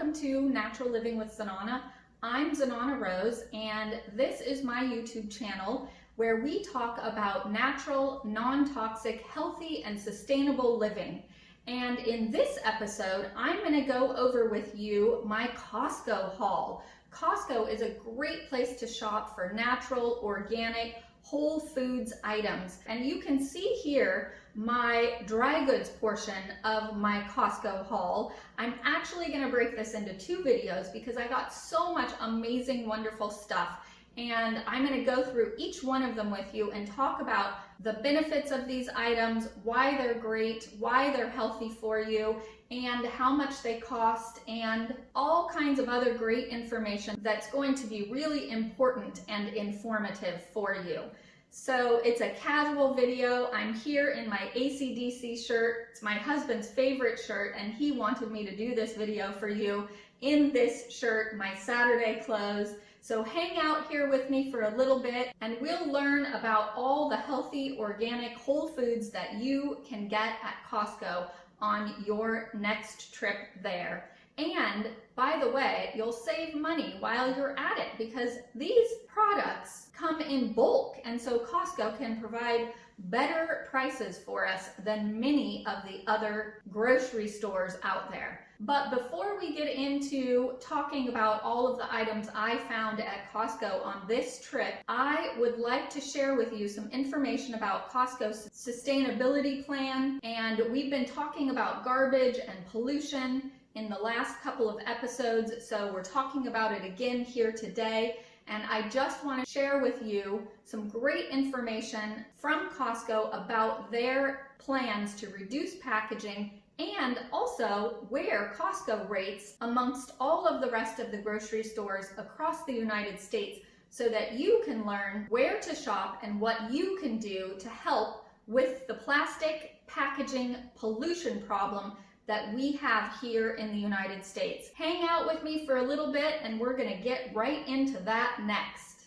welcome to Natural Living with Zanana. I'm Zanana Rose, and this is my YouTube channel where we talk about natural, non-toxic, healthy, and sustainable living. And in this episode, I'm going to go over with you my Costco haul. Costco is a great place to shop for natural, organic, whole foods items. And you can see here my dry goods portion of my Costco haul. I'm actually going to break this into two videos because I got so much amazing, wonderful stuff. And I'm going to go through each one of them with you and talk about the benefits of these items, why they're great, why they're healthy for you, and how much they cost, and all kinds of other great information that's going to be really important and informative for you. So it's a casual video. I'm here in my AC/DC shirt. It's my husband's favorite shirt, and he wanted me to do this video for you in this shirt, my Saturday clothes. So hang out here with me for a little bit and we'll learn about all the healthy, organic, whole foods that you can get at Costco on your next trip there. And by the way, you'll save money while you're at it because these products come in bulk, and so Costco can provide better prices for us than many of the other grocery stores out there. But before we get into talking about all of the items I found at Costco on this trip, I would like to share with you some information about Costco's sustainability plan. And we've been talking about garbage and pollution in the last couple of episodes, so we're talking about it again here today. And I just want to share with you some great information from Costco about their plans to reduce packaging and also where Costco rates amongst all of the rest of the grocery stores across the United States so that you can learn where to shop and what you can do to help with the plastic packaging pollution problem that we have here in the United States. Hang out with me for a little bit and we're gonna get right into that next.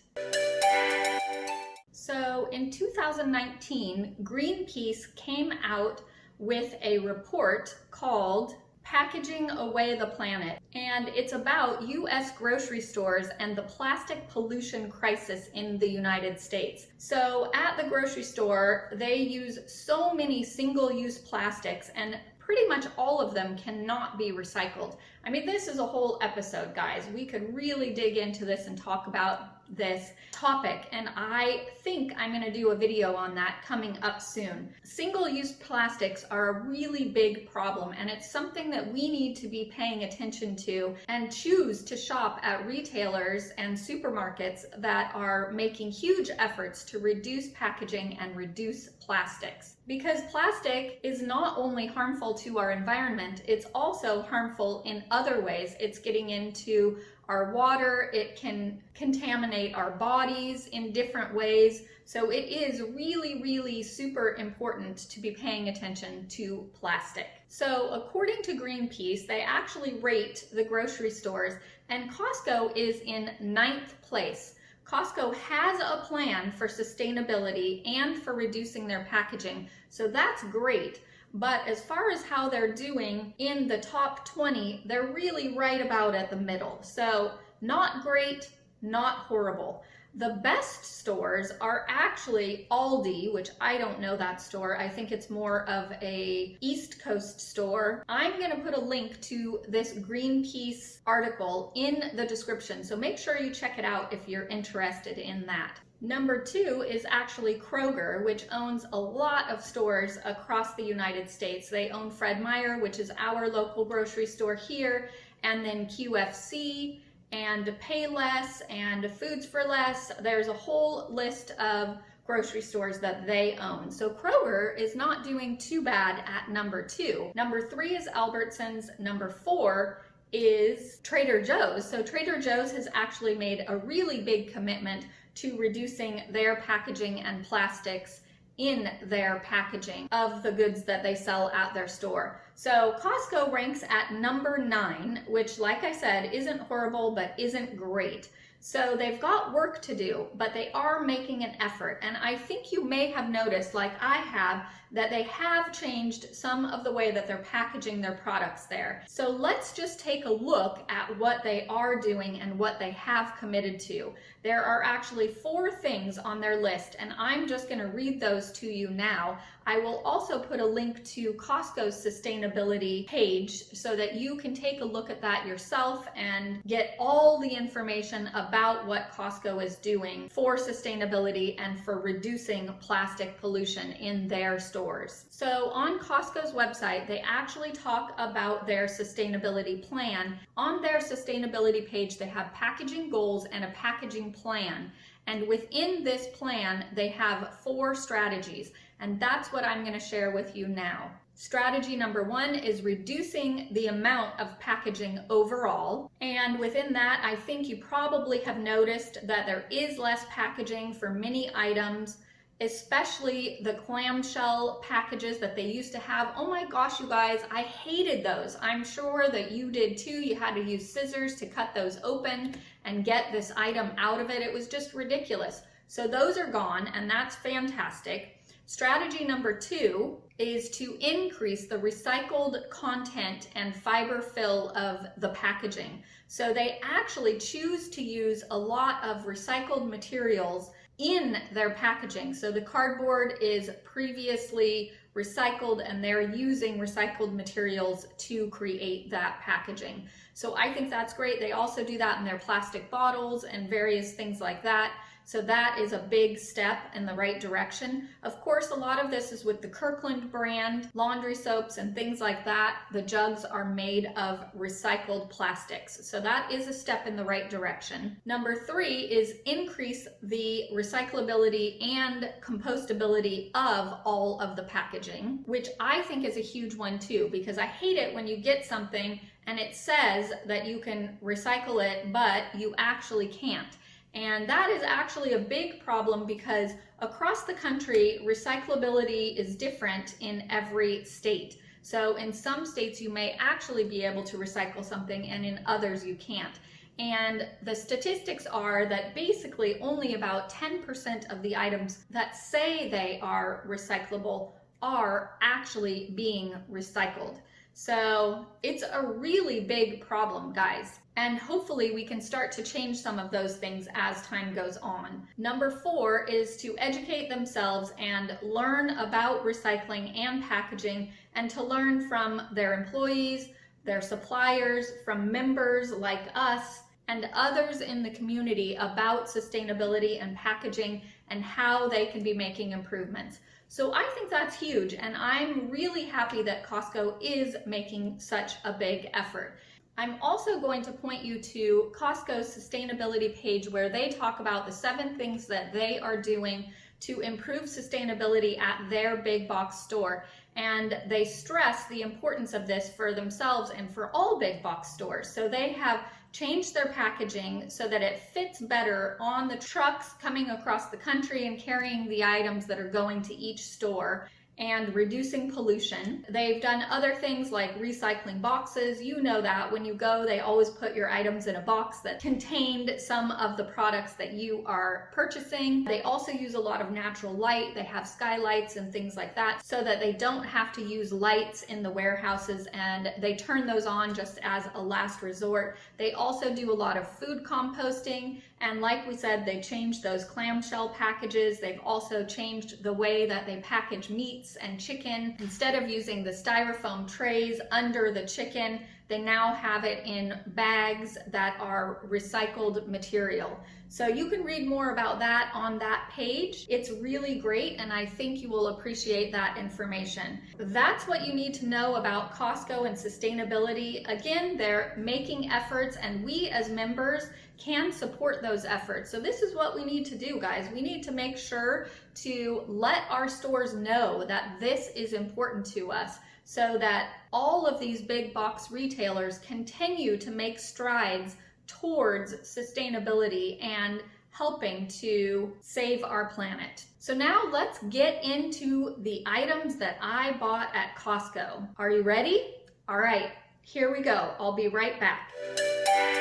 So in 2019, GreenPeace came out with a report called Packaging Away the Planet. And it's about US grocery stores and the plastic pollution crisis in the United States. So at the grocery store, they use so many single-use plastics, and pretty much all of them cannot be recycled. I mean, this is a whole episode, guys. We could really dig into this and talk about this topic, and I think I'm going to do a video on that coming up soon. Single-use plastics are a really big problem, and it's something that we need to be paying attention to and choose to shop at retailers and supermarkets that are making huge efforts to reduce packaging and reduce plastics. Because plastic is not only harmful to our environment, it's also harmful in other ways. It's getting into our water, it can contaminate our bodies in different ways. So it is really, really super important to be paying attention to plastic. So according to GreenPeace, they actually rate the grocery stores, and Costco is in 9th place. Costco has a plan for sustainability and for reducing their packaging, so that's great. But as far as how they're doing in the top 20, they're really right about at the middle. So not great, not horrible. The best stores are actually Aldi, which I don't know that store. I think it's more of a East Coast store. I'm going to put a link to this GreenPeace article in the description, so make sure you check it out if you're interested in that. Number 2 is actually Kroger, which owns a lot of stores across the United States. They own Fred Meyer, which is our local grocery store here, and then QFC, and Payless, and Foods for Less. There's a whole list of grocery stores that they own. So Kroger is not doing too bad at number 2. Number 3 is Albertsons. Number 4 is Trader Joe's. So Trader Joe's has actually made a really big commitment to reducing their packaging and plastics in their packaging of the goods that they sell at their store. So Costco ranks at number 9, which, like I said, isn't horrible but isn't great. So they've got work to do, but they are making an effort. And I think you may have noticed, like I have, that they have changed some of the way that they're packaging their products there. So let's just take a look at what they are doing and what they have committed to. There are actually 4 things on their list, and I'm just going to read those to you now. I will also put a link to Costco's sustainability page so that you can take a look at that yourself and get all the information about what Costco is doing for sustainability and for reducing plastic pollution in their stores. So on Costco's website, they actually talk about their sustainability plan. On their sustainability page, they have packaging goals and a packaging plan. And within this plan, they have 4 strategies. And that's what I'm going to share with you now. Strategy number 1 is reducing the amount of packaging overall. And within that, I think you probably have noticed that there is less packaging for many items, especially the clamshell packages that they used to have. Oh my gosh, you guys, I hated those. I'm sure that you did too. You had to use scissors to cut those open and get this item out of it. It was just ridiculous. So those are gone, and that's fantastic. Strategy number 2 is to increase the recycled content and fiber fill of the packaging. So they actually choose to use a lot of recycled materials in their packaging. So the cardboard is previously recycled and they're using recycled materials to create that packaging. So I think that's great. They also do that in their plastic bottles and various things like that. So that is a big step in the right direction. Of course, a lot of this is with the Kirkland brand, laundry soaps and things like that. The jugs are made of recycled plastics. So that is a step in the right direction. Number 3 is increase the recyclability and compostability of all of the packaging, which I think is a huge one too, because I hate it when you get something and it says that you can recycle it, but you actually can't. And that is actually a big problem because across the country, recyclability is different in every state. So in some states, you may actually be able to recycle something, and in others, you can't. And the statistics are that basically only about 10% of the items that say they are recyclable are actually being recycled. So it's a really big problem, guys. And hopefully we can start to change some of those things as time goes on. Number 4 is to educate themselves and learn about recycling and packaging, and to learn from their employees, their suppliers, from members like us, and others in the community about sustainability and packaging and how they can be making improvements. So I think that's huge, and I'm really happy that Costco is making such a big effort. I'm also going to point you to Costco's sustainability page, where they talk about the 7 things that they are doing to improve sustainability at their big box store. And they stress the importance of this for themselves and for all big box stores. So they have changed their packaging so that it fits better on the trucks coming across the country and carrying the items that are going to each store, and reducing pollution. They've done other things like recycling boxes. You know that when you go, they always put your items in a box that contained some of the products that you are purchasing. They also use a lot of natural light. They have skylights and things like that so that they don't have to use lights in the warehouses, and they turn those on just as a last resort. They also do a lot of food composting, and like we said, they changed those clamshell packages. They've also changed the way that they package meats and chicken. Instead of using the styrofoam trays under the chicken, they now have it in bags that are recycled material. So you can read more about that on that page. It's really great, and I think you will appreciate that information. That's what you need to know about Costco and sustainability. Again, they're making efforts, and we as members can support those efforts. So this is what we need to do, guys. We need to make sure to let our stores know that this is important to us, so that all of these big box retailers continue to make strides towards sustainability and helping to save our planet. So now let's get into the items that I bought at Costco. Are you ready? All right, Here we go. I'll be right back.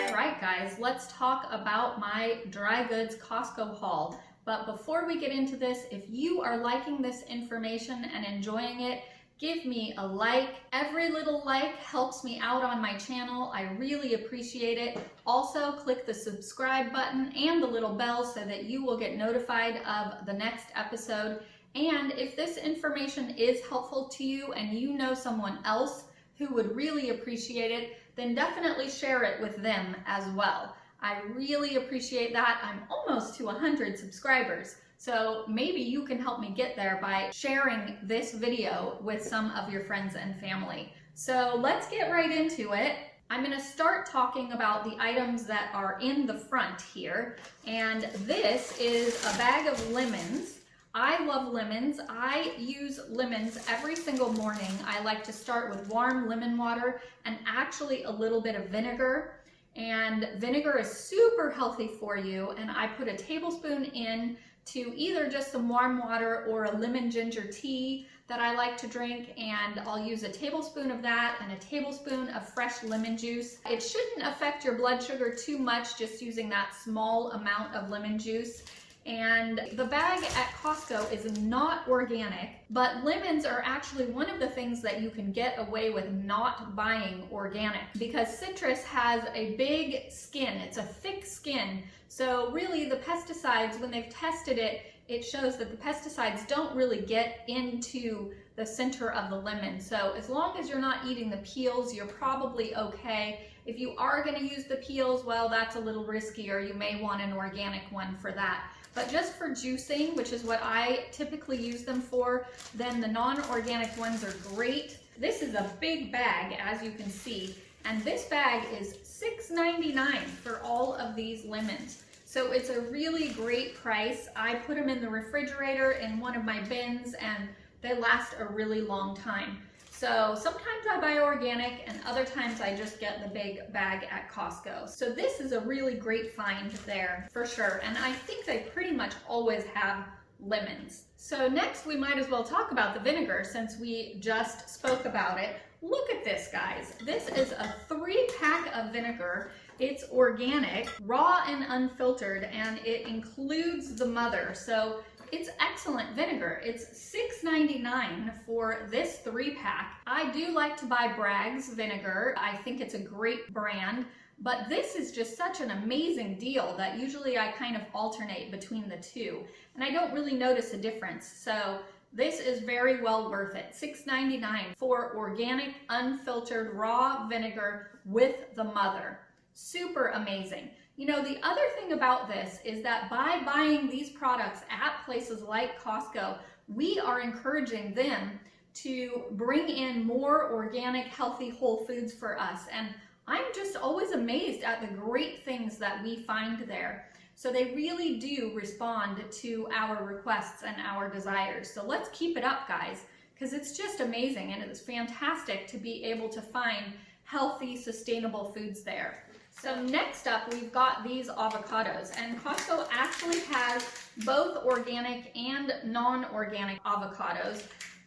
All right, guys, let's talk about my dry goods Costco haul. But before we get into this, if you are liking this information and enjoying it, give me a like. Every little like helps me out on my channel. I really appreciate it. Also, click the subscribe button and the little bell so that you will get notified of the next episode. And if this information is helpful to you and you know someone else who would really appreciate it, then definitely share it with them as well. I really appreciate that. I'm almost to 100 subscribers. So maybe you can help me get there by sharing this video with some of your friends and family. So let's get right into it. I'm going to start talking about the items that are in the front here. And this is a bag of lemons. I love lemons. I use lemons every single morning. I like to start with warm lemon water and actually a little bit of vinegar. And vinegar is super healthy for you. And I put a tablespoon in to either just some warm water or a lemon ginger tea that I like to drink, and I'll use a tablespoon of that and a tablespoon of fresh lemon juice. It shouldn't affect your blood sugar too much just using that small amount of lemon juice. And the bag at Costco is not organic, but lemons are actually one of the things that you can get away with not buying organic because citrus has a big skin. It's a thick skin. So really the pesticides, when they've tested it, it shows that the pesticides don't really get into the center of the lemon. So as long as you're not eating the peels, you're probably okay. If you are going to use the peels, well, that's a little riskier. You may want an organic one for that. But just for juicing, which is what I typically use them for, then the non-organic ones are great. This is a big bag, as you can see, and this bag is $6.99 for all of these lemons. So it's a really great price. I put them in the refrigerator in one of my bins and they last a really long time. So sometimes I buy organic and other times I just get the big bag at Costco. So this is a really great find there for sure. And I think they pretty much always have lemons. So next we might as well talk about the vinegar since we just spoke about it. Look at this, guys. This is a 3-pack of vinegar. It's organic, raw and unfiltered, and it includes the mother. So it's excellent vinegar. It's $6.99 for this 3-pack. I do like to buy Bragg's vinegar. I think it's a great brand, but this is just such an amazing deal that usually I kind of alternate between the two, and I don't really notice a difference. So this is very well worth it. $6.99 for organic, unfiltered, raw vinegar with the mother. Super amazing. You know, the other thing about this is that by buying these products at places like Costco, we are encouraging them to bring in more organic, healthy, whole foods for us. And I'm just always amazed at the great things that we find there. So they really do respond to our requests and our desires. So let's keep it up, guys, because it's just amazing and it's fantastic to be able to find healthy, sustainable foods there. So next up, we've got these avocados, and Costco actually has both organic and non-organic avocados.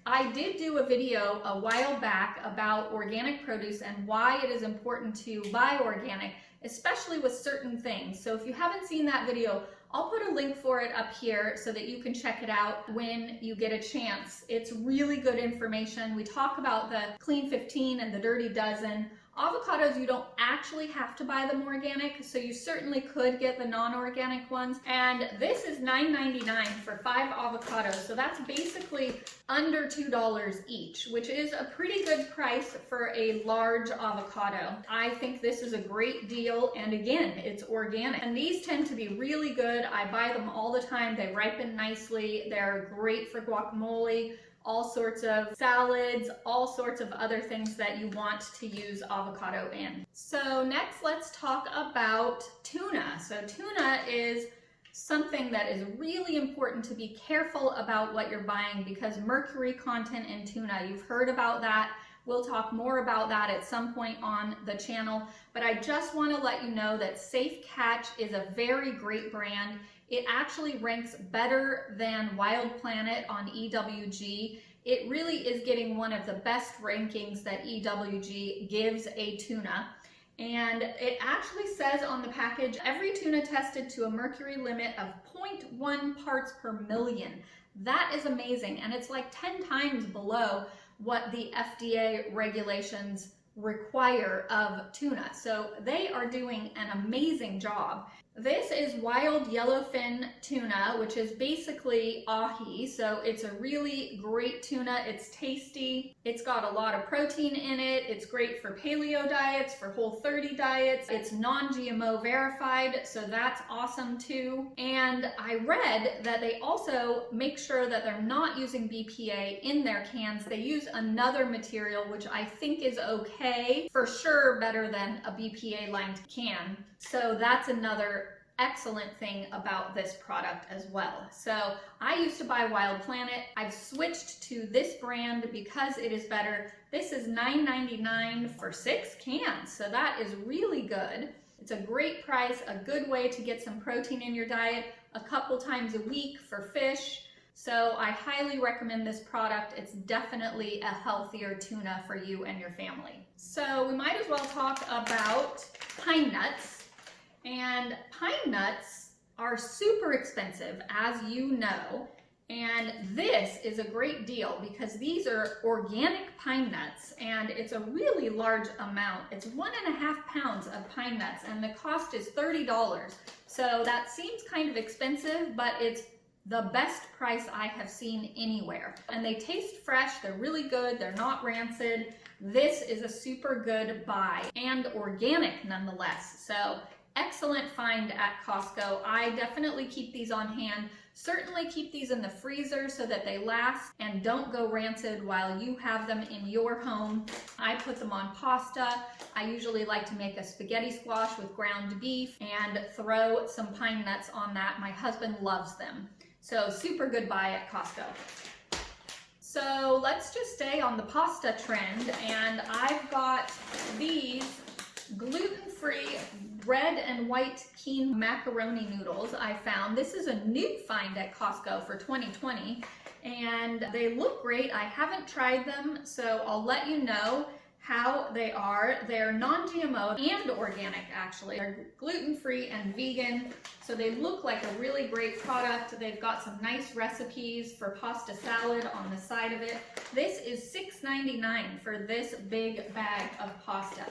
I did do a video a while back about organic produce and why it is important to buy organic, especially with certain things. So if you haven't seen that video, I'll put a link for it up here so that you can check it out when you get a chance. It's really good information. We talk about the Clean 15 and the Dirty Dozen. Avocados, you don't actually have to buy them organic, so you certainly could get the non-organic ones. And this is $9.99 for 5 avocados, so that's basically under $2 each, which is a pretty good price for a large avocado. I think this is a great deal, and again, it's organic. And these tend to be really good. I buy them all the time. They ripen nicely. They're great for guacamole, all sorts of salads, all sorts of other things that you want to use avocado in. So next, let's talk about tuna. So tuna is something that is really important to be careful about what you're buying because mercury content in tuna, you've heard about that. We'll talk more about that at some point on the channel, but I just want to let you know that Safe Catch is a very great brand. It actually ranks better than Wild Planet on EWG. It really is getting one of the best rankings that EWG gives a tuna. And it actually says on the package, every tuna tested to a mercury limit of 0.1 parts per million. That is amazing, and it's like 10 times below what the FDA regulations require of tuna. So they are doing an amazing job. This is wild yellowfin tuna, which is basically ahi. So it's a really great tuna. It's tasty. It's got a lot of protein in it. It's great for paleo diets, for Whole30 diets. It's non-GMO verified, so that's awesome too. And I read that they also make sure that they're not using BPA in their cans. They use another material, which I think is okay, for sure better than a BPA-lined can. So that's another excellent thing about this product as well. So I used to buy Wild Planet. I've switched to this brand because it is better. This is $9.99 for 6 cans, so that is really good. It's a great price, a good way to get some protein in your diet a couple times a week for fish. So I highly recommend this product. It's definitely a healthier tuna for you and your family. So we might as well talk about pine nuts. And pine nuts are super expensive, as you know, and this is a great deal because these are organic pine nuts, and it's a really large amount. It's 1.5 pounds of pine nuts, and the cost is $30. So that seems kind of expensive, but it's the best price I have seen anywhere. And they taste fresh, they're really good, they're not rancid. This is a super good buy, and organic nonetheless. So excellent find at Costco. I definitely keep these on hand. Certainly keep these in the freezer so that they last and don't go rancid while you have them in your home. I put them on pasta. I usually like to make a spaghetti squash with ground beef and throw some pine nuts on that. My husband loves them. So super good buy at Costco. So let's just stay on the pasta trend, and I've got these gluten-free red and white quinoa macaroni noodles I found. This is a new find at Costco for 2020, and they look great. I haven't tried them, so I'll let you know how they are. They're non-GMO and organic, actually. They're gluten-free and vegan, so they look like a really great product. They've got some nice recipes for pasta salad on the side of it. This is $6.99 for this big bag of pasta.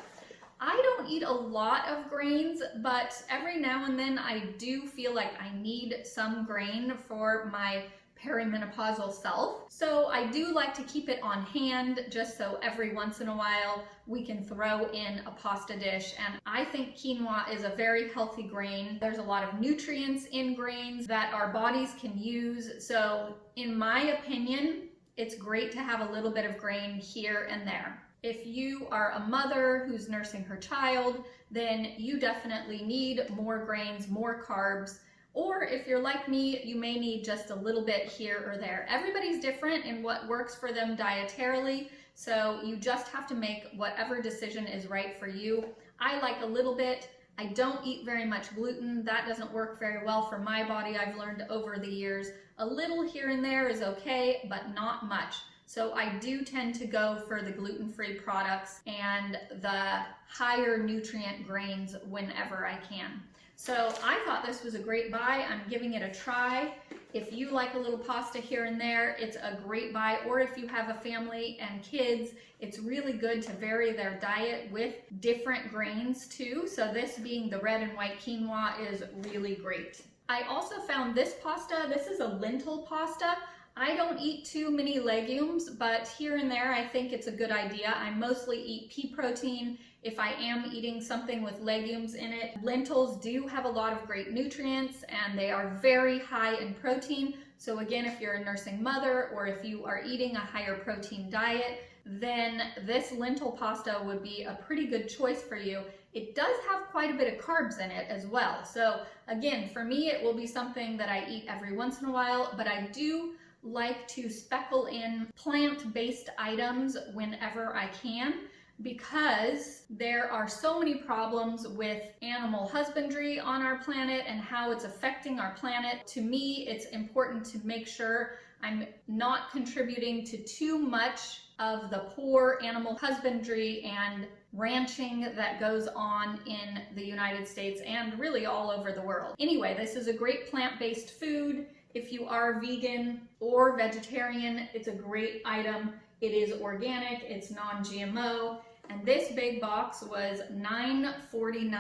I don't eat a lot of grains, but every now and then I do feel like I need some grain for my perimenopausal self. So I do like to keep it on hand just so every once in a while we can throw in a pasta dish. And I think quinoa is a very healthy grain. There's a lot of nutrients in grains that our bodies can use. So in my opinion, it's great to have a little bit of grain here and there. If you are a mother who's nursing her child, then you definitely need more grains, more carbs. Or if you're like me, you may need just a little bit here or there. Everybody's different in what works for them dietarily, so you just have to make whatever decision is right for you. I like a little bit. I don't eat very much gluten. That doesn't work very well for my body, I've learned over the years. A little here and there is okay, but not much. So I do tend to go for the gluten-free products and the higher nutrient grains whenever I can. So I thought this was a great buy. I'm giving it a try. If you like a little pasta here and there, it's a great buy. Or if you have a family and kids, it's really good to vary their diet with different grains too. So this being the red and white quinoa is really great. I also found this pasta. This is a lentil pasta. I don't eat too many legumes, but here and there I think it's a good idea. I mostly eat pea protein if I am eating something with legumes in it. Lentils do have a lot of great nutrients and they are very high in protein. So again, if you're a nursing mother or if you are eating a higher protein diet, then this lentil pasta would be a pretty good choice for you. It does have quite a bit of carbs in it as well. So again, for me, it will be something that I eat every once in a while, but I do like to speckle in plant-based items whenever I can, because there are so many problems with animal husbandry on our planet and how it's affecting our planet. To me, it's important to make sure I'm not contributing to too much of the poor animal husbandry and ranching that goes on in the United States and really all over the world. Anyway, this is a great plant-based food. If you are vegan or vegetarian, it's a great item. It is organic, it's non-GMO, and this big box was $9.49.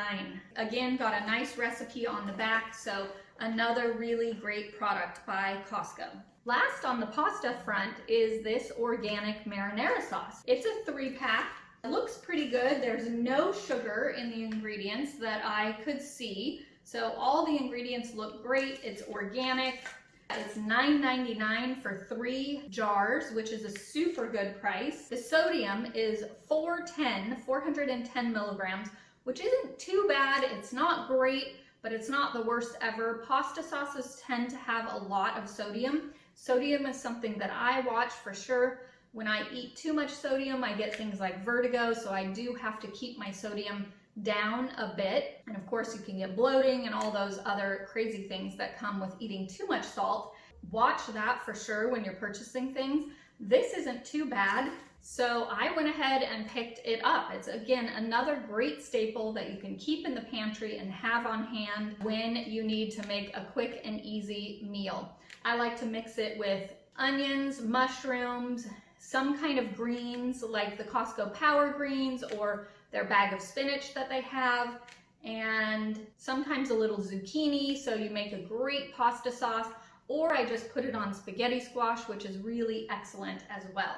Again, got a nice recipe on the back, so another really great product by Costco. Last on the pasta front is this organic marinara sauce. It's a 3-pack. It looks pretty good. There's no sugar in the ingredients that I could see, so all the ingredients look great. It's organic. It's $9.99 for 3 jars, which is a super good price. The sodium is 410 milligrams, which isn't too bad. It's not great, but it's not the worst ever. Pasta sauces tend to have a lot of sodium. Sodium is something that I watch for sure. When I eat too much sodium, I get things like vertigo, so I do have to keep my sodium down a bit. And of course, you can get bloating and all those other crazy things that come with eating too much salt. Watch that for sure when you're purchasing things. This isn't too bad, so I went ahead and picked it up. It's again another great staple that you can keep in the pantry and have on hand when you need to make a quick and easy meal. I like to mix it with onions, mushrooms, some kind of greens like the Costco Power Greens or their bag of spinach that they have, and sometimes a little zucchini, so you make a great pasta sauce, or I just put it on spaghetti squash, which is really excellent as well.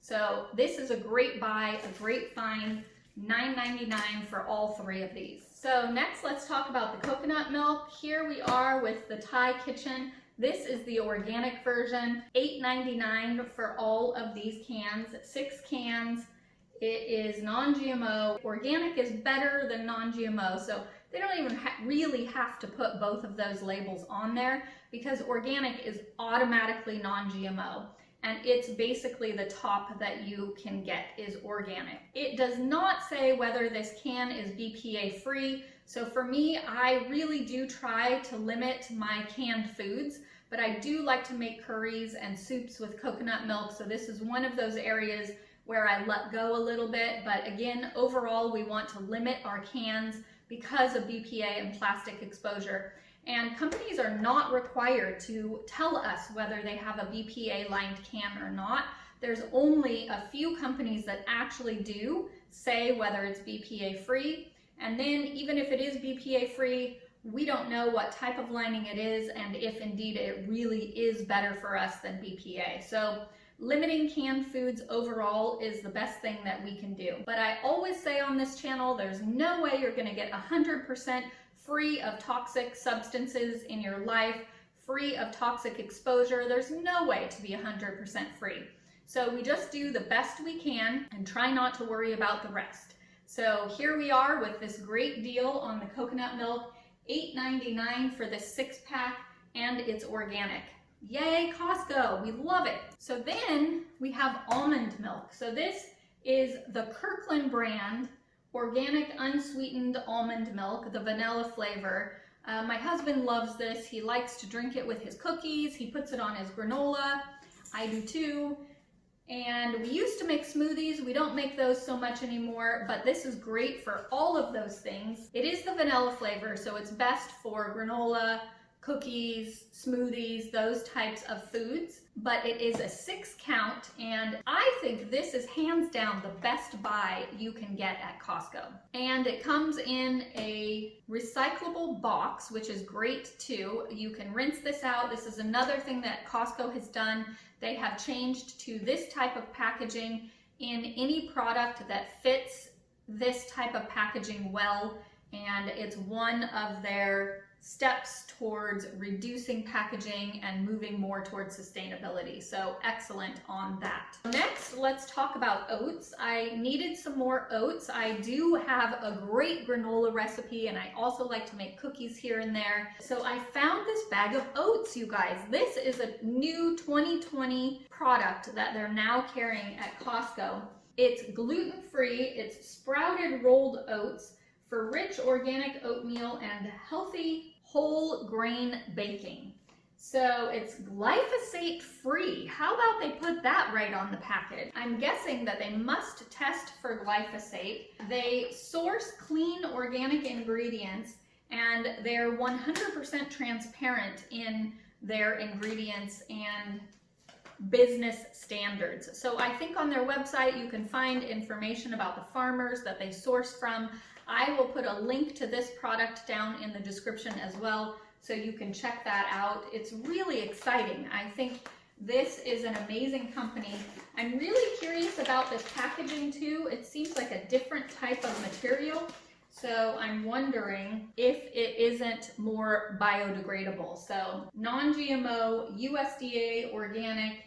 So this is a great buy, a great find, $9.99 for all 3 of these. So next, let's talk about the coconut milk. Here we are with the Thai Kitchen. This is the organic version, $8.99 for all of these cans, 6 cans. It is non-GMO. Organic is better than non-GMO, so they don't even really have to put both of those labels on there because organic is automatically non-GMO. And it's basically the top that you can get is organic. It does not say whether this can is BPA free. So for me, I really do try to limit my canned foods, but I do like to make curries and soups with coconut milk. So this is one of those areas where I let go a little bit. But again, overall, we want to limit our cans because of BPA and plastic exposure. And companies are not required to tell us whether they have a BPA lined can or not. There's only a few companies that actually do say whether it's BPA free. And then even if it is BPA free, we don't know what type of lining it is and if indeed it really is better for us than BPA. So limiting canned foods overall is the best thing that we can do. But I always say on this channel, there's no way you're gonna get 100% free of toxic substances in your life, free of toxic exposure. There's no way to be 100% free. So we just do the best we can and try not to worry about the rest. So here we are with this great deal on the coconut milk, $8.99 for this 6-pack, and it's organic. Yay, Costco, we love it. So then we have almond milk. So this is the Kirkland brand organic unsweetened almond milk, the vanilla flavor. My husband loves this. He likes to drink it with his cookies. He puts it on his granola. I do too. And we used to make smoothies. We don't make those so much anymore, but this is great for all of those things. It is the vanilla flavor, so it's best for granola, cookies, smoothies, those types of foods, but it is a 6 count, and I think this is hands down the best buy you can get at Costco. And it comes in a recyclable box, which is great too. You can rinse this out. This is another thing that Costco has done. They have changed to this type of packaging in any product that fits this type of packaging well, and it's one of their steps towards reducing packaging and moving more towards sustainability. So excellent on that. Next, let's talk about oats. I needed some more oats. I do have a great granola recipe, and I also like to make cookies here and there. So I found this bag of oats, you guys. This is a new 2020 product that they're now carrying at Costco. It's gluten-free, it's sprouted rolled oats for rich organic oatmeal and healthy whole grain baking. So it's glyphosate free. How about they put that right on the package? I'm guessing that they must test for glyphosate. They source clean organic ingredients, and they're 100% transparent in their ingredients and business standards. So I think on their website you can find information about the farmers that they source from. I will put a link to this product down in the description as well, so you can check that out. It's really exciting. I think this is an amazing company. I'm really curious about this packaging too. It seems like a different type of material. So I'm wondering if it isn't more biodegradable. So non-GMO, USDA organic,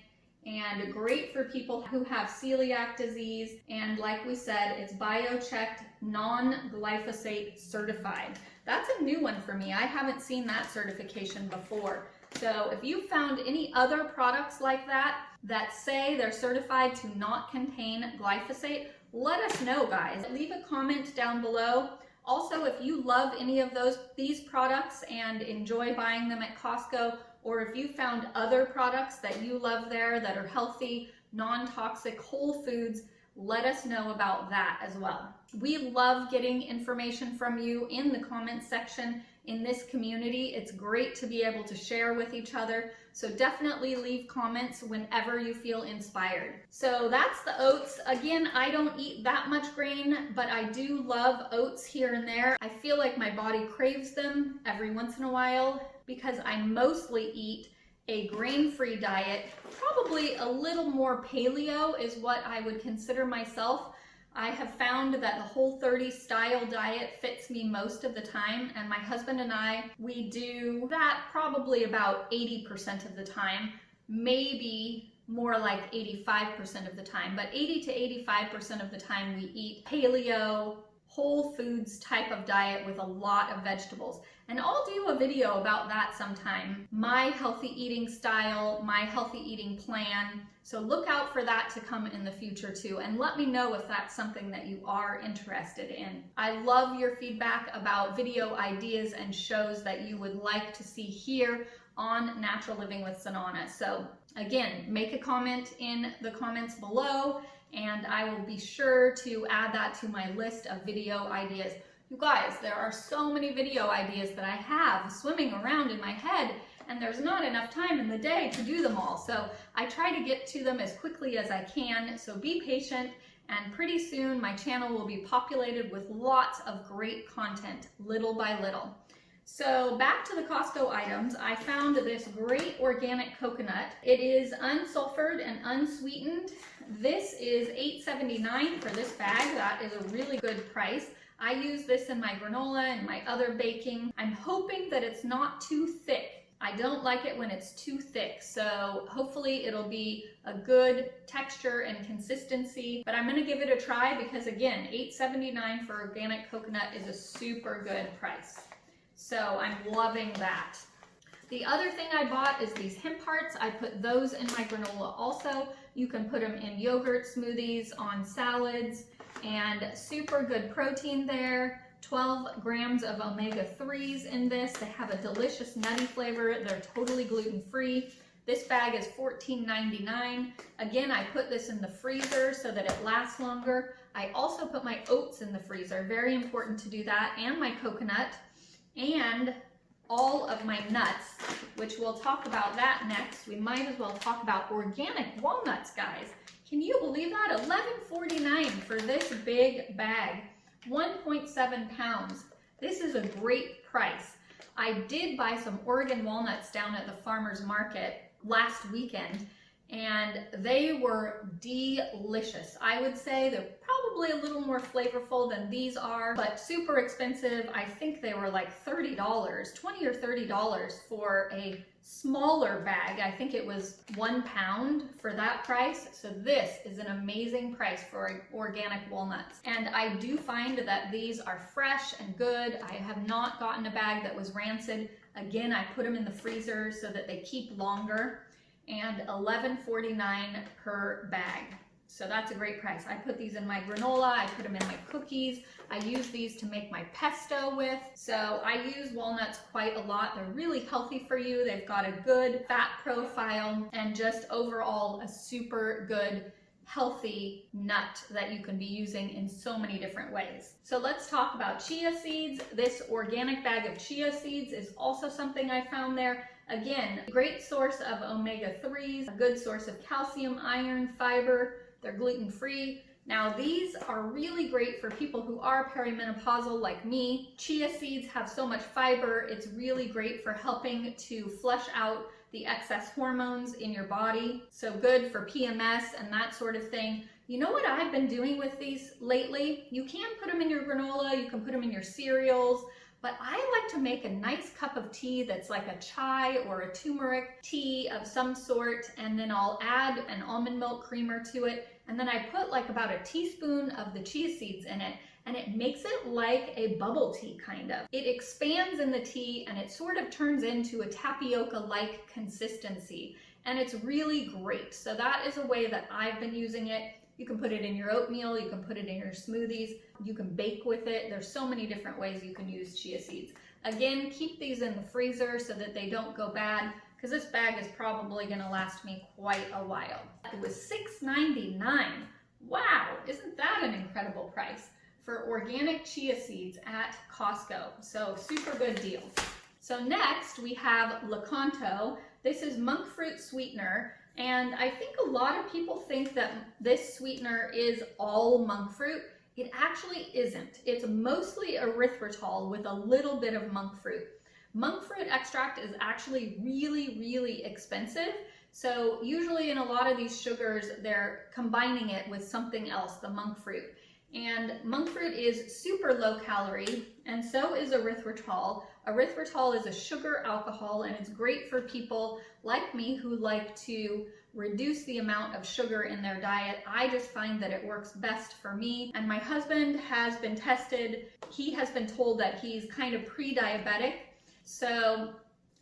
and great for people who have celiac disease. And like we said, it's biochecked, non-glyphosate certified. That's a new one for me. I haven't seen that certification before. So if you found any other products like that that say they're certified to not contain glyphosate, let us know, guys. Leave a comment down below. Also, if you love any of these products and enjoy buying them at Costco, or if you found other products that you love there that are healthy, non-toxic, whole foods, let us know about that as well. We love getting information from you in the comments section in this community. It's great to be able to share with each other. So definitely leave comments whenever you feel inspired. So that's the oats. Again, I don't eat that much grain, but I do love oats here and there. I feel like my body craves them every once in a while because I mostly eat a grain-free diet. Probably a little more paleo is what I would consider myself. I have found that the Whole30 style diet fits me most of the time, and my husband and I, we do that probably about 80% of the time, maybe more like 85% of the time, but 80 to 85% of the time we eat paleo, whole foods type of diet with a lot of vegetables. And I'll do a video about that sometime. My healthy eating style, my healthy eating plan. So look out for that to come in the future too. And let me know if that's something that you are interested in. I love your feedback about video ideas and shows that you would like to see here on Natural Living with Sanana. So again, make a comment in the comments below, and I will be sure to add that to my list of video ideas. You guys, there are so many video ideas that I have swimming around in my head, and there's not enough time in the day to do them all. So I try to get to them as quickly as I can, so be patient, and pretty soon my channel will be populated with lots of great content, little by little. So back to the Costco items, I found this great organic coconut. It is unsulfured and unsweetened. This is $8.79 for this bag. That is a really good price. I use this in my granola and my other baking. I'm hoping that it's not too thick. I don't like it when it's too thick, so hopefully it'll be a good texture and consistency, but I'm gonna give it a try because again, $8.79 for organic coconut is a super good price. So I'm loving that. The other thing I bought is these hemp hearts. I put those in my granola also. You can put them in yogurt smoothies, on salads, and super good protein there. 12 grams of omega-3s in this. They have a delicious nutty flavor. They're totally gluten-free. This bag is $14.99. Again, I put this in the freezer so that it lasts longer. I also put my oats in the freezer. Very important to do that, and my coconut, and all of my nuts, which we'll talk about that next. We might as well talk about organic walnuts, guys. Can you believe that? $11.49 for this big bag, 1.7 pounds. This is a great price. I did buy some Oregon walnuts down at the farmer's market last weekend, and they were delicious. I would say they're probably a little more flavorful than these are, but super expensive. I think they were like $30, $20 or $30 for a smaller bag. I think it was 1 pound for that price. So this is an amazing price for organic walnuts. And I do find that these are fresh and good. I have not gotten a bag that was rancid. Again, I put them in the freezer so that they keep longer. And $11.49 per bag. So that's a great price. I put these in my granola, I put them in my cookies, I use these to make my pesto with. So I use walnuts quite a lot. They're really healthy for you. They've got a good fat profile and just overall a super good healthy nut that you can be using in so many different ways. So let's talk about chia seeds. This organic bag of chia seeds is also something I found there. Again, great source of omega-3s, a good source of calcium, iron, fiber. They're gluten-free. Now these are really great for people who are perimenopausal like me. Chia seeds have so much fiber. It's really great for helping to flush out the excess hormones in your body. So good for PMS and that sort of thing. You know what I've been doing with these lately? You can put them in your granola, you can put them in your cereals, but I like to make a nice cup of tea that's like a chai or a turmeric tea of some sort, and then I'll add an almond milk creamer to it, and then I put like about a teaspoon of the chia seeds in it, and it makes it like a bubble tea kind of. It expands in the tea and it sort of turns into a tapioca-like consistency, and it's really great. So that is a way that I've been using it. You can put it in your oatmeal, you can put it in your smoothies, you can bake with it. There's so many different ways you can use chia seeds. Again, keep these in the freezer so that they don't go bad, because this bag is probably gonna last me quite a while. It was $6.99. Wow, isn't that an incredible price for organic chia seeds at Costco? So super good deal. So next we have Lakanto. This is monk fruit sweetener. And I think a lot of people think that this sweetener is all monk fruit. It actually isn't. It's mostly erythritol with a little bit of monk fruit. Monk fruit extract is actually really, really expensive. So usually in a lot of these sugars, they're combining it with something else, the monk fruit. And monk fruit is super low calorie, and so is erythritol. Erythritol is a sugar alcohol, and it's great for people like me who like to reduce the amount of sugar in their diet. I just find that it works best for me. And my husband has been tested. He has been told that he's kind of pre-diabetic. So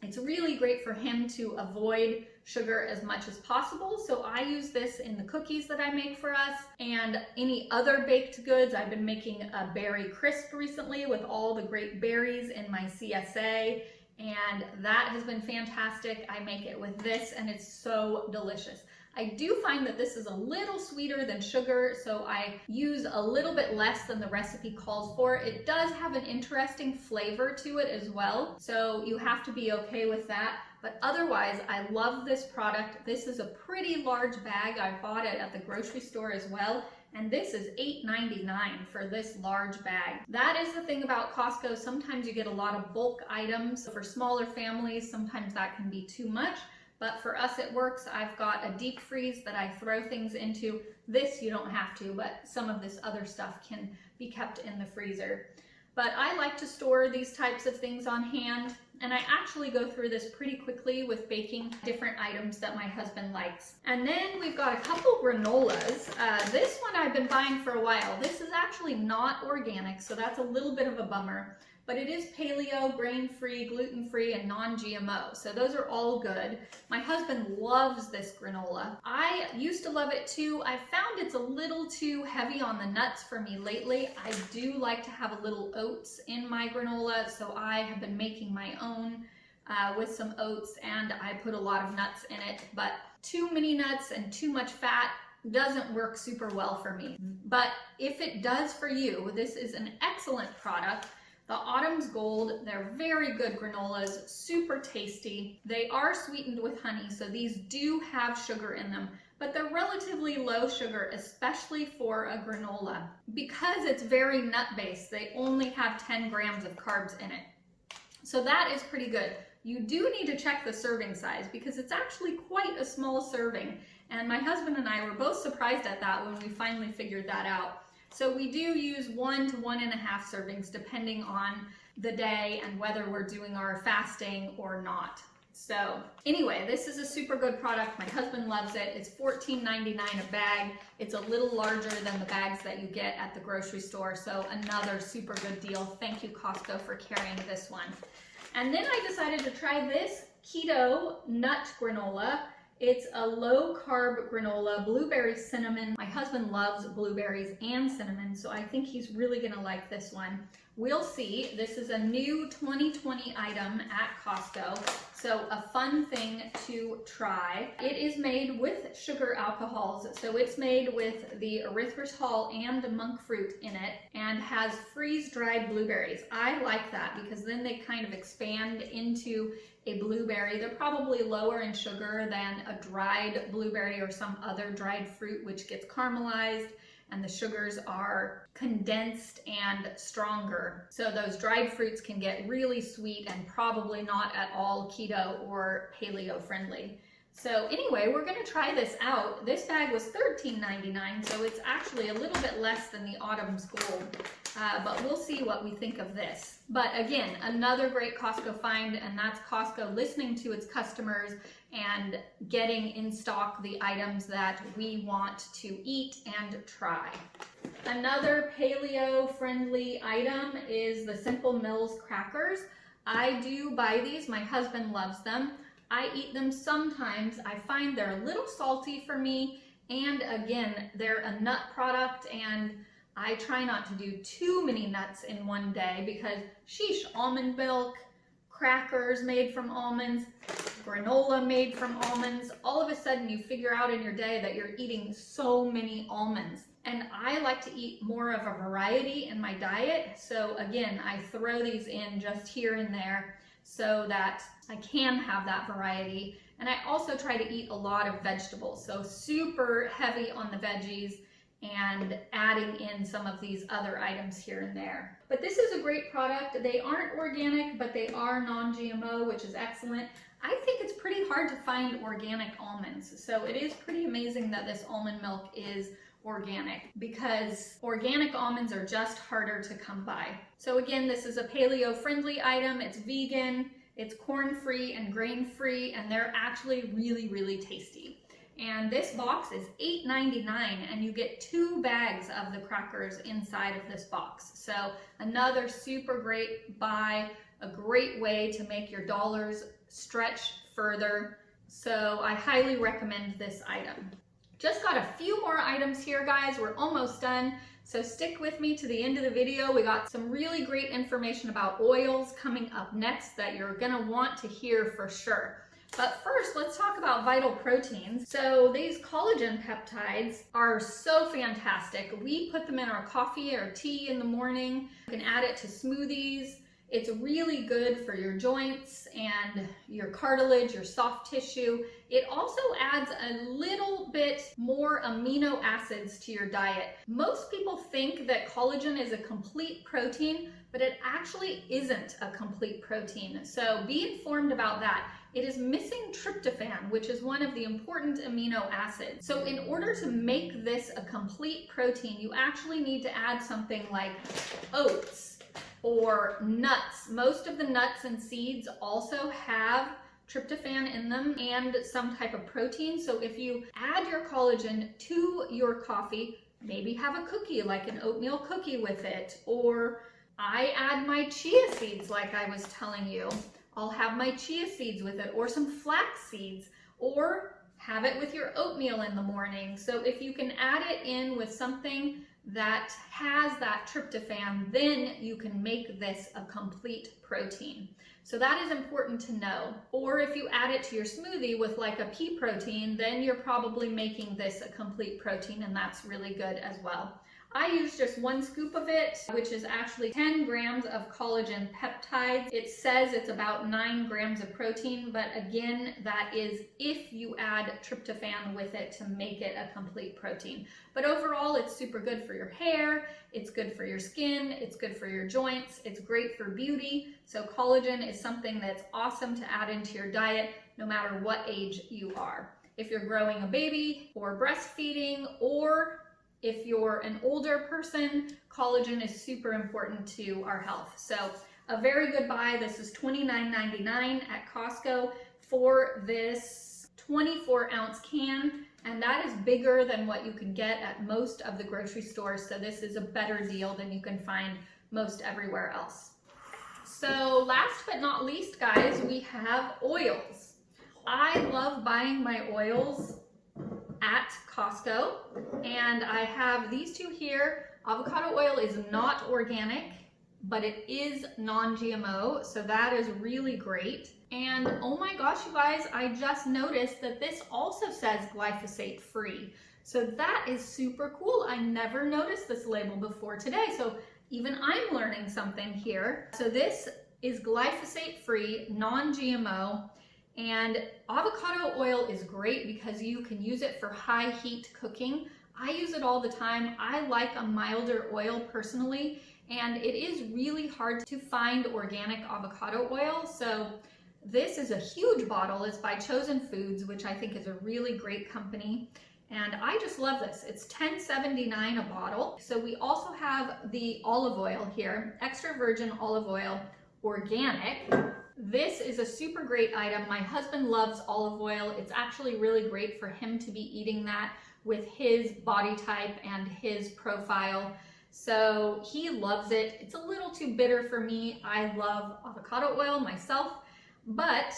it's really great for him to avoid sugar as much as possible. So I use this in the cookies that I make for us and any other baked goods. I've been making a berry crisp recently with all the great berries in my CSA, and that has been fantastic. I make it with this and it's so delicious. I do find that this is a little sweeter than sugar, so I use a little bit less than the recipe calls for. It does have an interesting flavor to it as well, so you have to be okay with that. But otherwise, I love this product. This is a pretty large bag. I bought it at the grocery store as well, and this is $8.99 for this large bag. That is the thing about Costco. Sometimes you get a lot of bulk items. For smaller families, sometimes that can be too much. But for us, it works. I've got a deep freeze that I throw things into. This you don't have to, but some of this other stuff can be kept in the freezer. But I like to store these types of things on hand, and I actually go through this pretty quickly with baking different items that my husband likes. And then we've got a couple granolas. This one I've been buying for a while. This is actually not organic, so that's a little bit of a bummer. But it is paleo, grain-free, gluten-free, and non-GMO. So those are all good. My husband loves this granola. I used to love it too. I found it's a little too heavy on the nuts for me lately. I do like to have a little oats in my granola, so I have been making my own with some oats, and I put a lot of nuts in it. But too many nuts and too much fat doesn't work super well for me. But if it does for you, this is an excellent product. The Autumn's Gold, they're very good granolas, super tasty. They are sweetened with honey, so these do have sugar in them, but they're relatively low sugar, especially for a granola. Because it's very nut-based, they only have 10 grams of carbs in it. So that is pretty good. You do need to check the serving size because it's actually quite a small serving. And my husband and I were both surprised at that when we finally figured that out. So we do use 1 to 1.5 servings depending on the day and whether we're doing our fasting or not. So anyway, this is a super good product. My husband loves it. It's $14.99 a bag. It's a little larger than the bags that you get at the grocery store. So another super good deal. Thank you, Costco, for carrying this one. And then I decided to try this keto nut granola. It's a low-carb granola, blueberry cinnamon. My husband loves blueberries and cinnamon, so I think he's really gonna like this one. We'll see. This is a new 2020 item at Costco, so a fun thing to try. It is made with sugar alcohols, so it's made with the erythritol and monk fruit in it and has freeze-dried blueberries. I like that because then they kind of expand into a blueberry. They're probably lower in sugar than a dried blueberry or some other dried fruit which gets caramelized, and the sugars are condensed and stronger. So those dried fruits can get really sweet and probably not at all keto or paleo friendly. So anyway, we're gonna try this out. This bag was $13.99, so it's actually a little bit less than the Autumn's Gold, but we'll see what we think of this. But again, another great Costco find, and that's Costco listening to its customers and getting in stock the items that we want to eat and try. Another paleo-friendly item is the Simple Mills crackers. I do buy these, my husband loves them. I eat them sometimes. I find they're a little salty for me, and again, they're a nut product, and I try not to do too many nuts in one day because sheesh, almond milk, crackers made from almonds, granola made from almonds, all of a sudden you figure out in your day that you're eating so many almonds. And I like to eat more of a variety in my diet, so again, I throw these in just here and there so that I can have that variety. And I also try to eat a lot of vegetables, so super heavy on the veggies and adding in some of these other items here and there. But this is a great product. They aren't organic, but they are non-GMO, which is excellent. I think it's pretty hard to find organic almonds, so it is pretty amazing that this almond milk is organic, because organic almonds are just harder to come by. So again, this is a paleo-friendly item. It's vegan, it's corn-free and grain-free, and they're actually really, really tasty. And this box is $8.99, and you get 2 bags of the crackers inside of this box. So another super great buy, a great way to make your dollars stretch further. So I highly recommend this item. Just got a few more items here, guys. We're almost done, so stick with me to the end of the video. We got some really great information about oils coming up next that you're gonna want to hear for sure. But first, let's talk about vital proteins. So these collagen peptides are so fantastic. We put them in our coffee or tea in the morning. You can add it to smoothies. It's really good for your joints and your cartilage, your soft tissue. It also adds a little bit more amino acids to your diet. Most people think that collagen is a complete protein, but it actually isn't a complete protein. So be informed about that. It is missing tryptophan, which is one of the important amino acids. So in order to make this a complete protein, you actually need to add something like oats or nuts. Most of the nuts and seeds also have tryptophan in them and some type of protein. So if you add your collagen to your coffee, maybe have a cookie, like an oatmeal cookie with it, or I add my chia seeds like I was telling you. I'll have my chia seeds with it, or some flax seeds, or have it with your oatmeal in the morning. So if you can add it in with something that has that tryptophan, then you can make this a complete protein. So that is important to know. Or if you add it to your smoothie with like a pea protein, then you're probably making this a complete protein, and that's really good as well. I use just 1 scoop of it, which is actually 10 grams of collagen peptides. It says it's about 9 grams of protein, but again, that is if you add tryptophan with it to make it a complete protein. But overall, it's super good for your hair, it's good for your skin, it's good for your joints, it's great for beauty. So collagen is something that's awesome to add into your diet, no matter what age you are. If you're growing a baby or breastfeeding, or if you're an older person, collagen is super important to our health. So a very good buy. This is $29.99 at Costco for this 24-ounce can, and that is bigger than what you can get at most of the grocery stores. So this is a better deal than you can find most everywhere else. So last but not least, guys, we have oils. I love buying my oils at Costco, and I have these two here. Avocado oil is not organic, but it is non-GMO, so that is really great. And oh my gosh, you guys, I just noticed that this also says glyphosate free. So that is super cool. I never noticed this label before today, so even I'm learning something here. So this is glyphosate free, non-GMO, and avocado oil is great because you can use it for high heat cooking. I use it all the time. I like a milder oil personally, and it is really hard to find organic avocado oil. So this is a huge bottle. It's by Chosen Foods, which I think is a really great company. And I just love this. It's $10.79 a bottle. So we also have the olive oil here, extra virgin olive oil, organic. This is a super great item. My husband loves olive oil. It's actually really great for him to be eating that with his body type and his profile. So he loves it. It's a little too bitter for me. I love avocado oil myself, but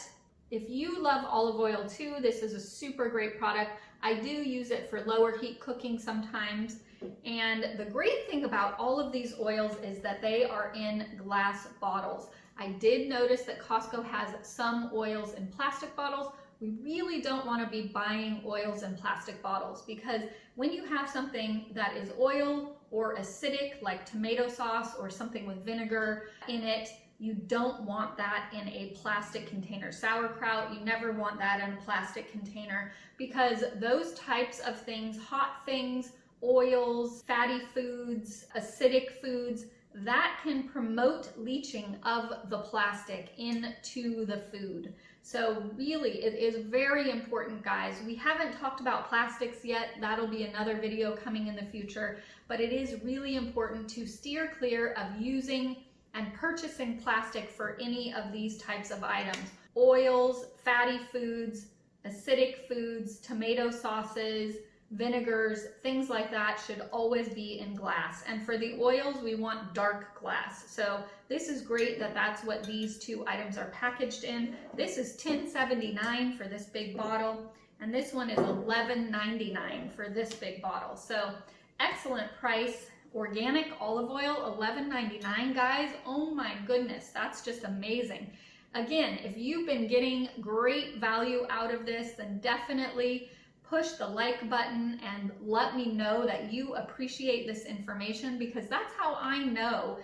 if you love olive oil too, this is a super great product. I do use it for lower heat cooking sometimes. And the great thing about all of these oils is that they are in glass bottles. I did notice that Costco has some oils in plastic bottles. We really don't want to be buying oils in plastic bottles, because when you have something that is oil or acidic like tomato sauce or something with vinegar in it, you don't want that in a plastic container. Sauerkraut, you never want that in a plastic container, because those types of things, hot things, oils, fatty foods, acidic foods, that can promote leaching of the plastic into the food. So really, it is very important, guys. We haven't talked about plastics yet. That'll be another video coming in the future, but it is really important to steer clear of using and purchasing plastic for any of these types of items. Oils, fatty foods, acidic foods, tomato sauces, vinegars, things like that should always be in glass. And for the oils, we want dark glass. So this is great that that's what these two items are packaged in. This is $10.79 for this big bottle, and this one is $11.99 for this big bottle. So excellent price. Organic olive oil, $11.99, guys. Oh my goodness, that's just amazing. Again, if you've been getting great value out of this, then definitely push the like button and let me know that you appreciate this information, because that's how I know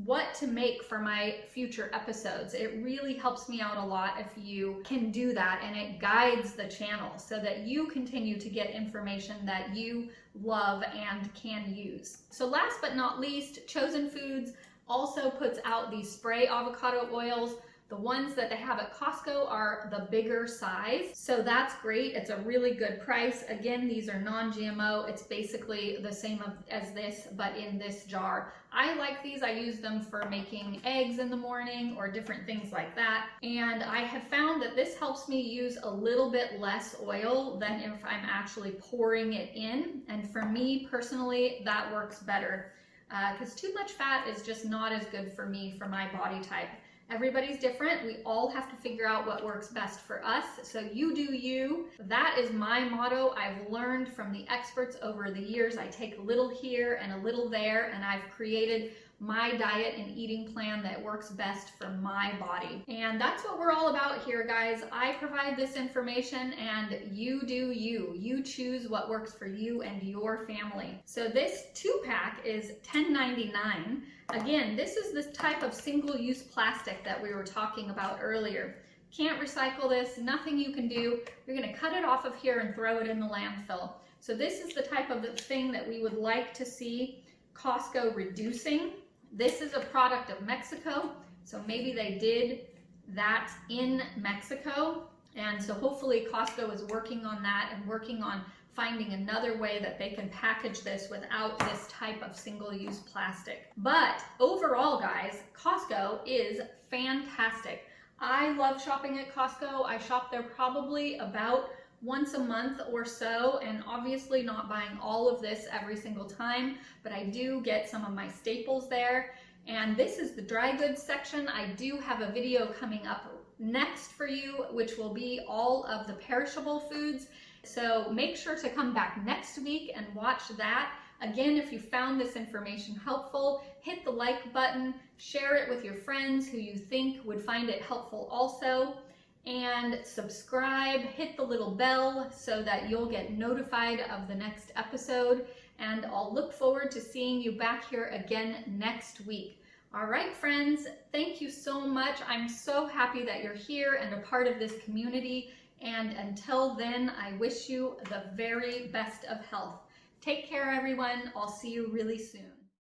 what to make for my future episodes. It really helps me out a lot if you can do that, and it guides the channel so that you continue to get information that you love and can use. So last but not least, Chosen Foods also puts out these spray avocado oils. The ones that they have at Costco are the bigger size, so that's great. It's a really good price. Again, these are non-GMO. It's basically the same as this, but in this jar. I like these. I use them for making eggs in the morning or different things like that. And I have found that this helps me use a little bit less oil than if I'm actually pouring it in. And for me personally, that works better because too much fat is just not as good for me, for my body type. Everybody's different. We all have to figure out what works best for us. So you do you. That is my motto. I've learned from the experts over the years. I take a little here and a little there, and I've created my diet and eating plan that works best for my body. And that's what we're all about here, guys. I provide this information and you do you. You choose what works for you and your family. So this 2-pack is $10.99. Again, this is this type of single-use plastic that we were talking about earlier. Can't recycle this, nothing you can do. You're gonna cut it off of here and throw it in the landfill. So this is the type of thing that we would like to see Costco reducing. This is a product of Mexico, so maybe they did that in Mexico. And so hopefully Costco is working on that and working on finding another way that they can package this without this type of single-use plastic. But overall, guys, Costco is fantastic. I love shopping at Costco. I shop there probably about once a month or so, and obviously not buying all of this every single time, but I do get some of my staples there. And this is the dry goods section. I do have a video coming up next for you, which will be all of the perishable foods. So make sure to come back next week and watch that. Again, if you found this information helpful, hit the like button, share it with your friends who you think would find it helpful also, and subscribe, hit the little bell so that you'll get notified of the next episode, and I'll look forward to seeing you back here again next week. All right, friends, thank you so much. I'm so happy that you're here and a part of this community, and until then, I wish you the very best of health. Take care, everyone. I'll see you really soon.